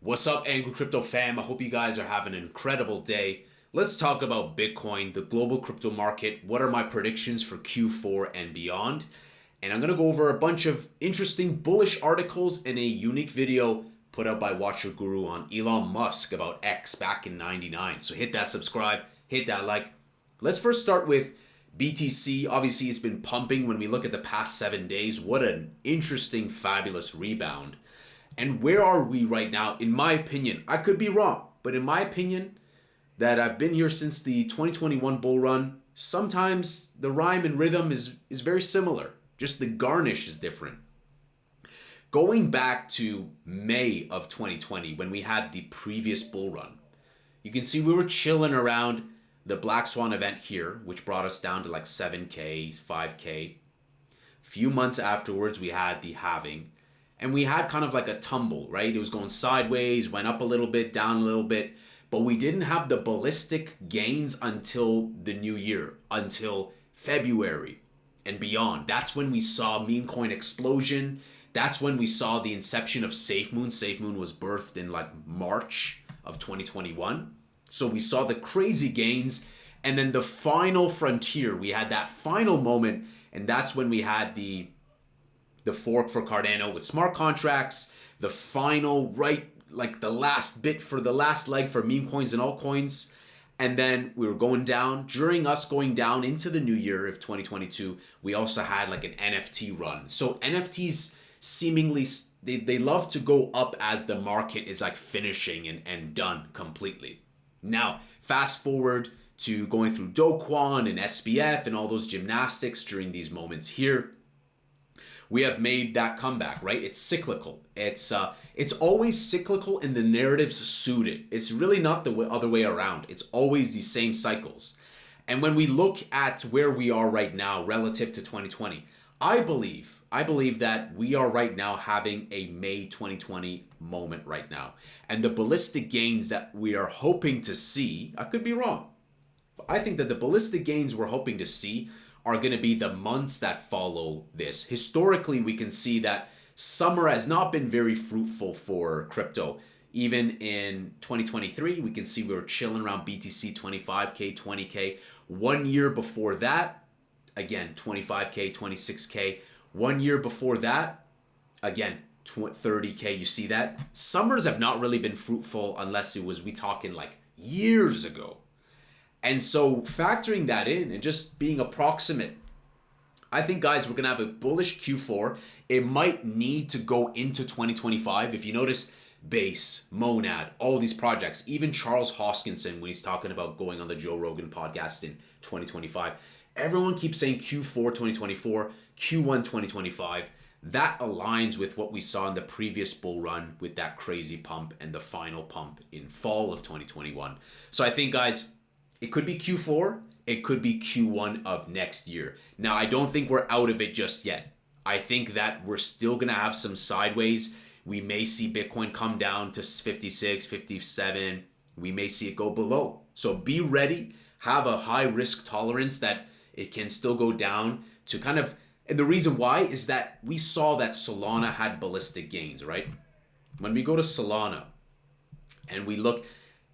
What's up, Angry Crypto fam? I hope you guys are having an incredible day. Let's talk about Bitcoin, the global crypto market. What are my predictions for Q4 and beyond? And I'm going to go over a bunch of interesting bullish articles in a unique video put out by Watcher Guru on Elon Musk about X back in '99. So hit that subscribe, hit that like. Let's first start with BTC. Obviously, it's been pumping when we look at the past 7 days. What an interesting, fabulous rebound. And where are we right now? In my opinion, I could be wrong, but in my opinion, that I've been here since the 2021 bull run, sometimes the rhyme and rhythm is very similar. Just the garnish is different. Going back to May of 2020, when we had the previous bull run, you can see we were chilling around the Black Swan event here, which brought us down to like 7K, 5K. Few months afterwards, we had the halving. And we had kind of like a tumble, right? It was going sideways, went up a little bit, down a little bit. But we didn't have the ballistic gains until the new year, until February and beyond. That's when we saw Memecoin explosion. That's when we saw the inception of SafeMoon. SafeMoon was birthed in like March of 2021. So we saw the crazy gains. And then the final frontier, we had that final moment. And that's when we had the fork for Cardano with smart contracts, the final like the last bit for the last leg for meme coins and altcoins. And then we were going down. During us going down into the new year of 2022, we also had like an NFT run. So NFTs seemingly, they love to go up as the market is like finishing and done completely. Now, fast forward to going through Do Kwon and SBF and all those gymnastics during these moments here. We have made that comeback, right? It's cyclical. It's always cyclical and the narratives suit it. It's really not the other way around. It's always these same cycles. And when we look at where we are right now relative to 2020, I believe that we are right now having a May 2020 moment right now. And the ballistic gains that we are hoping to see, I could be wrong, but I think that the ballistic gains we're hoping to see are going to be the months that follow this. Historically, we can see that summer has not been very fruitful for crypto. Even in 2023, we can see we were chilling around BTC 25K, 20K. 1 year before that, again, 25K, 26K. 1 year before that, again, 30K. You see that? Summers have not really been fruitful unless we talking like years ago. And so factoring that in and just being approximate, I think, guys, we're going to have a bullish Q4. It might need to go into 2025. If you notice, Base, Monad, all these projects, even Charles Hoskinson, when he's talking about going on the Joe Rogan podcast in 2025, everyone keeps saying Q4 2024, Q1 2025. That aligns with what we saw in the previous bull run with that crazy pump and the final pump in fall of 2021. So I think, guys, it could be Q4. It could be Q1 of next year. Now, I don't think we're out of it just yet. I think that we're still going to have some sideways. We may see Bitcoin come down to 56, 57. We may see it go below. So be ready. Have a high risk tolerance that it can still go down to kind of... And the reason why is that we saw that Solana had ballistic gains, right? When we go to Solana and we look...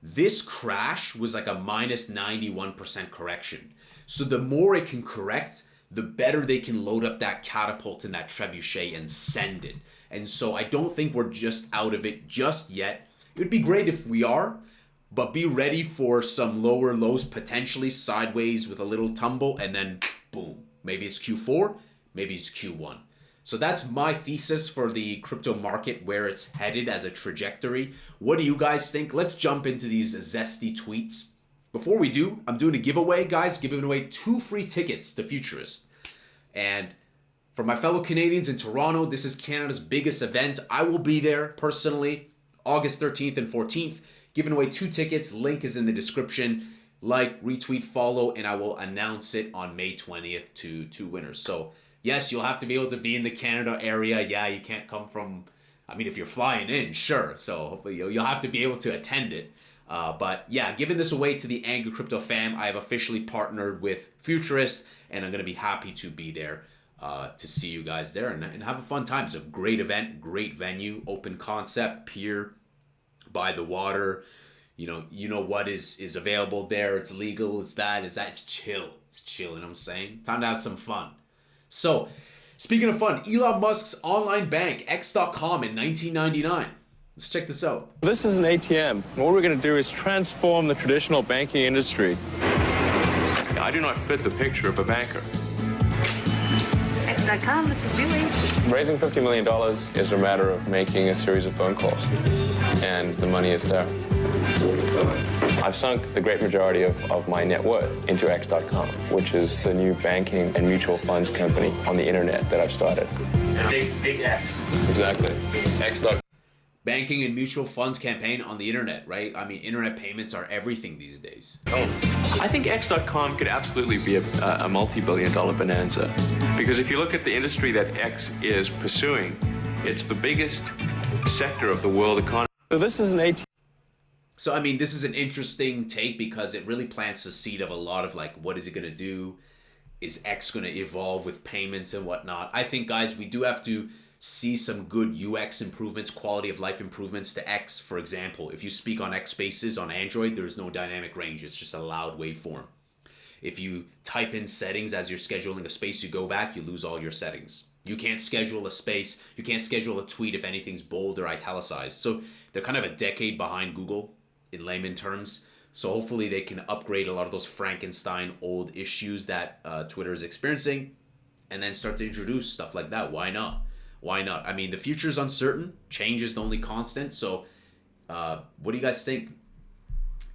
This crash was like a minus 91% correction. So the more it can correct, the better they can load up that catapult and that trebuchet and send it. And so I don't think we're just out of it just yet. It would be great if we are, but be ready for some lower lows, potentially sideways with a little tumble, and then boom. Maybe it's Q4, maybe it's Q1. So that's my thesis for the crypto market, where it's headed as a trajectory. What do you guys think? Let's jump into these zesty tweets. Before we do, I'm doing a giveaway, guys, giving away 2 free tickets to Futurist. And for my fellow Canadians in Toronto, this is Canada's biggest event. I will be there personally, August 13th and 14th, giving away 2 tickets. Link is in the description. Like, retweet, follow, and I will announce it on May 20th to 2 winners. So yes, you'll have to be able to be in the Canada area. Yeah, you can't come from, I mean, if you're flying in, sure. So hopefully you'll have to be able to attend it. But yeah, giving this away to the Angry Crypto fam. I have officially partnered with Futurist, and I'm going to be happy to be there to see you guys there and have a fun time. It's a great event, great venue, open concept, peer by the water. You know what is available there. It's legal. It's that. It's chill. It's chill. You know what I'm saying? Time to have some fun. So, speaking of fun, Elon Musk's online bank, X.com, in 1999. Let's check this out. This is an ATM. What we're going to do is transform the traditional banking industry. I do not fit the picture of a banker. X.com, this is Julie. Raising $50 million is a matter of making a series of phone calls, and the money is there. I've sunk the great majority of my net worth into X.com, which is the new banking and mutual funds company on the internet that I've started. Big X. Exactly. X.com. Banking and mutual funds campaign on the internet, right? I mean, internet payments are everything these days. I think X.com could absolutely be a multi-billion-dollar bonanza, because if you look at the industry that X is pursuing, it's the biggest sector of the world economy. So this is an ATM. So, I mean, this is an interesting take because it really plants the seed of a lot of like, what is it going to do? Is X going to evolve with payments and whatnot? I think, guys, we do have to see some good UX improvements, quality of life improvements to X. For example, if you speak on X Spaces on Android, there's no dynamic range. It's just a loud waveform. If you type in settings as you're scheduling a space, you go back, you lose all your settings. You can't schedule a space. You can't schedule a tweet if anything's bold or italicized. So they're kind of a decade behind Google in layman terms. So hopefully they can upgrade a lot of those Frankenstein old issues that Twitter is experiencing and then start to introduce stuff like that. Why not? Why not? I mean, the future is uncertain. Change is the only constant. So what do you guys think?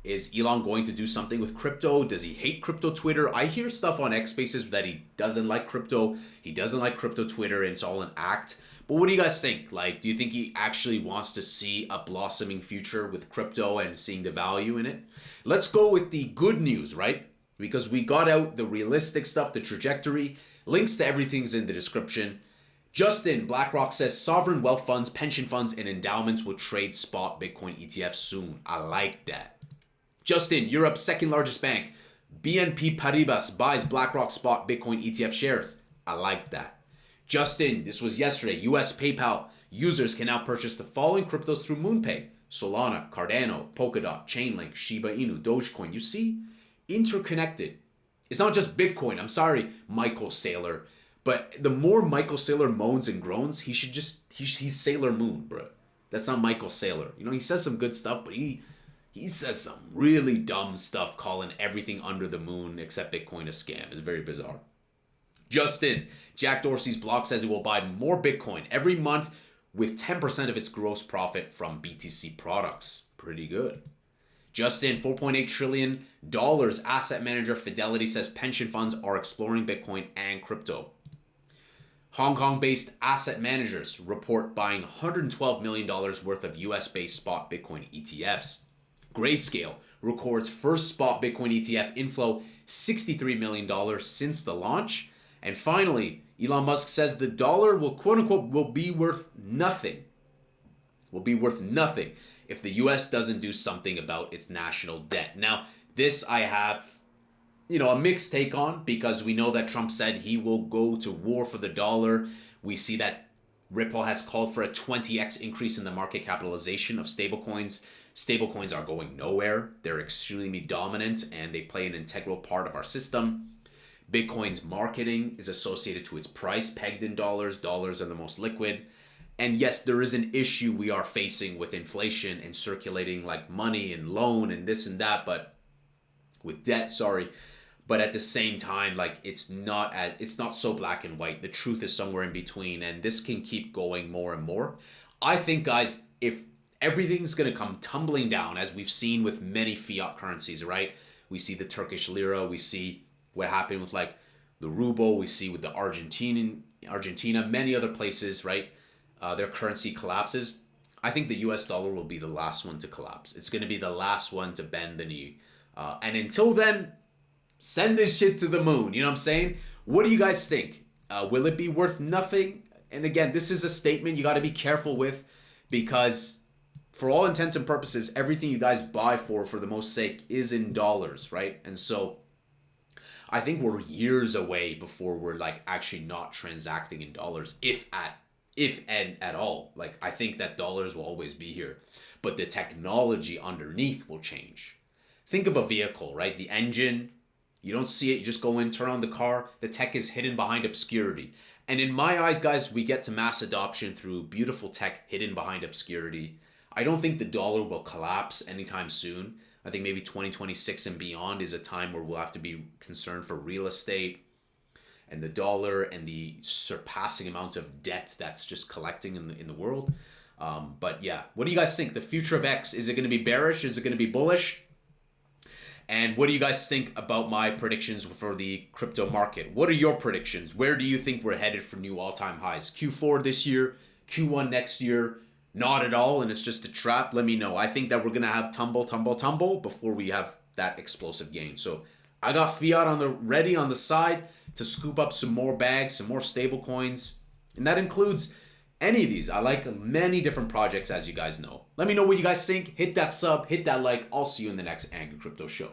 Is Elon going to do something with crypto? Does he hate crypto Twitter? I hear stuff on X Spaces that he doesn't like crypto. He doesn't like crypto Twitter, and it's all an act. But what do you guys think? Like, do you think he actually wants to see a blossoming future with crypto and seeing the value in it? Let's go with the good news, right? Because we got out the realistic stuff, the trajectory. Links to everything's in the description. Justin, BlackRock says sovereign wealth funds, pension funds, and endowments will trade spot Bitcoin ETFs soon. I like that. Justin, Europe's second largest bank, BNP Paribas buys BlackRock spot Bitcoin ETF shares. I like that. Justin, this was yesterday. US PayPal users can now purchase the following cryptos through MoonPay: Solana, Cardano, Polkadot, Chainlink, Shiba Inu, Dogecoin. You see? Interconnected. It's not just Bitcoin. I'm sorry, Michael Saylor. But the more Michael Saylor moans and groans, he's Sailor Moon, bro. That's not Michael Saylor. You know, he says some good stuff, but he says some really dumb stuff, calling everything under the moon except Bitcoin a scam. It's very bizarre. Justin, Jack Dorsey's blog says it will buy more Bitcoin every month with 10% of its gross profit from BTC products. Pretty good. Justin, $4.8 trillion asset manager Fidelity says pension funds are exploring Bitcoin and crypto. Hong Kong-based asset managers report buying $112 million worth of US-based spot Bitcoin ETFs. Grayscale records first spot Bitcoin ETF inflow, $63 million since the launch. And finally, Elon Musk says the dollar will, quote unquote, will be worth nothing. Will be worth nothing if the US doesn't do something about its national debt. Now, this I have, a mixed take on, because we know that Trump said he will go to war for the dollar. We see that Ripple has called for a 20x increase in the market capitalization of stablecoins. Stablecoins are going nowhere. They're extremely dominant and they play an integral part of our system. Bitcoin's marketing is associated to its price pegged in dollars. Dollars are the most liquid. And yes, there is an issue we are facing with inflation and circulating like money and loan and this and that, but with debt, sorry. But at the same time, like it's not so black and white. The truth is somewhere in between, and this can keep going more and more. I think, guys, if everything's going to come tumbling down, as we've seen with many fiat currencies, right? We see the Turkish lira, we see what happened with like the ruble, we see with the Argentina, many other places, right? Their currency collapses. I think the US dollar will be the last one to collapse. It's going to be the last one to bend the knee. And until then, send this shit to the moon. You know what I'm saying? What do you guys think? Will it be worth nothing? And again, this is a statement you got to be careful with, because for all intents and purposes, everything you guys buy for the most sake, is in dollars, right? And so I think we're years away before we're like actually not transacting in dollars, if if and at all. Like, I think that dollars will always be here, but the technology underneath will change. Think of a vehicle, right? The engine, you don't see it, you just go in, turn on the car, the tech is hidden behind obscurity. And in my eyes, guys, we get to mass adoption through beautiful tech hidden behind obscurity. I don't think the dollar will collapse anytime soon. I think maybe 2026 and beyond is a time where we'll have to be concerned for real estate and the dollar and the surpassing amount of debt that's just collecting in the world. But yeah, what do you guys think? The future of X, is it going to be bearish? Is it going to be bullish? And what do you guys think about my predictions for the crypto market? What are your predictions? Where do you think we're headed for new all-time highs? Q4 this year, Q1 next year, not at all, and it's just a trap? Let me know. I think that we're going to have tumble before we have that explosive gain. So I got fiat on the ready on the side to scoop up some more bags, some more stable coins, and that includes any of these. I like many different projects, as you guys know. Let me know what you guys think. Hit that sub, hit that like. I'll see you in the next Angry Crypto Show.